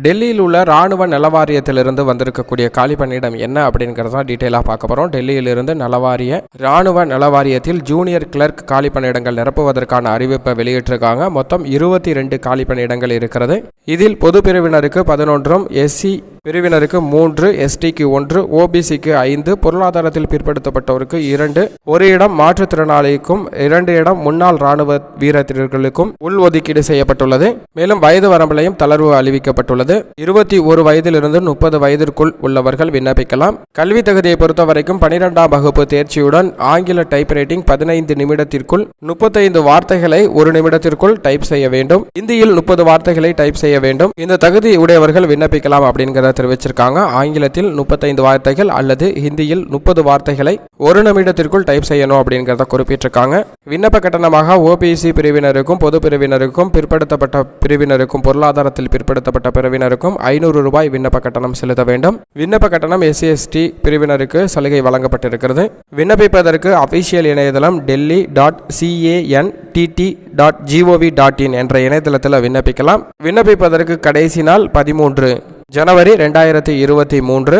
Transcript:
டெல்லியில் உள்ள ராணுவ நலவாரியத்திலிருந்து வந்திருக்கக்கூடிய காலி பணியிடம் என்ன அப்படிங்கிறத டீட்டெயிலாக பார்க்க போகிறோம். டெல்லியிலிருந்து ராணுவ நலவாரியத்தில் ஜூனியர் கிளர்க் காலி பணியிடங்கள் நிரப்புவதற்கான அறிவிப்பை வெளியிட்டிருக்காங்க. மொத்தம் 22 காலி பணியிடங்கள் இருக்கிறது. இதில் பொது பிரிவினருக்கு 11, எஸ்சி பிரிவினருக்கு 3, எஸ்டிக்கு 1, ஓபிசிக்கு 5, பொருளாதாரத்தில் பிற்படுத்தப்பட்டவருக்கு 2, ஒரு இடம் மாற்றுத்திறனாளிக்கும் 2 இடம் முன்னாள் ராணுவ வீரர்களுக்கும் உள்ஒதுக்கீடு செய்யப்பட்டுள்ளது. மேலும் வயது வரம்பிலையும் தளர்வு அறிவிக்கப்பட்டுள்ளது. 21 வயதிலிருந்து 30 வயதிற்குள் உள்ளவர்கள் விண்ணப்பிக்கலாம். கல்வி தகுதியை பொறுத்தவரைக்கும் 12ஆம் வகுப்பு தேர்ச்சியுடன் ஆங்கில டைப் ரைட்டிங் 15 நிமிடத்திற்குள் 35 வார்த்தைகளை 1 நிமிடத்திற்குள் டைப் செய்ய வேண்டும். இந்தியில் 30 வார்த்தைகளை டைப் செய்ய வேண்டும். இந்த தகுதி உடையவர்கள் விண்ணப்பிக்கலாம் அப்படிங்கிறத தெரிவிச்சிருக்காங்க. ஆங்கிலத்தில் 35 வார்த்தைகள் அல்லது ஹிந்தியில் 30 வார்த்தைகளை 1 நிமிடத்திற்குள் டைப் செய்யணும் அப்படிங்கிறத குறிப்பிட்டிருக்காங்க. விண்ணப்ப கட்டணமாக ஓபிசி பிரிவினருக்கும் பொது பிரிவினருக்கும் பிற்படுத்தப்பட்ட பிரிவினருக்கும் பொருளாதாரத்தில் பிற்படுத்தப்பட்ட பிரிவினருக்கும் 500 ரூபாய் விண்ணப்ப கட்டணம் செலுத்த வேண்டும். விண்ணப்ப கட்டணம் எஸ்சி எஸ்டி பிரிவினருக்கு சலுகை வழங்கப்பட்டிருக்கிறது. விண்ணப்பிப்பதற்கு அபிஷியல் இணையதளம் delhi.cantt.gov.in என்ற இணையதளத்தில் விண்ணப்பிக்கலாம். விண்ணப்பிப்பதற்கு கடைசி நாள் 13 ஜனவரி 2023.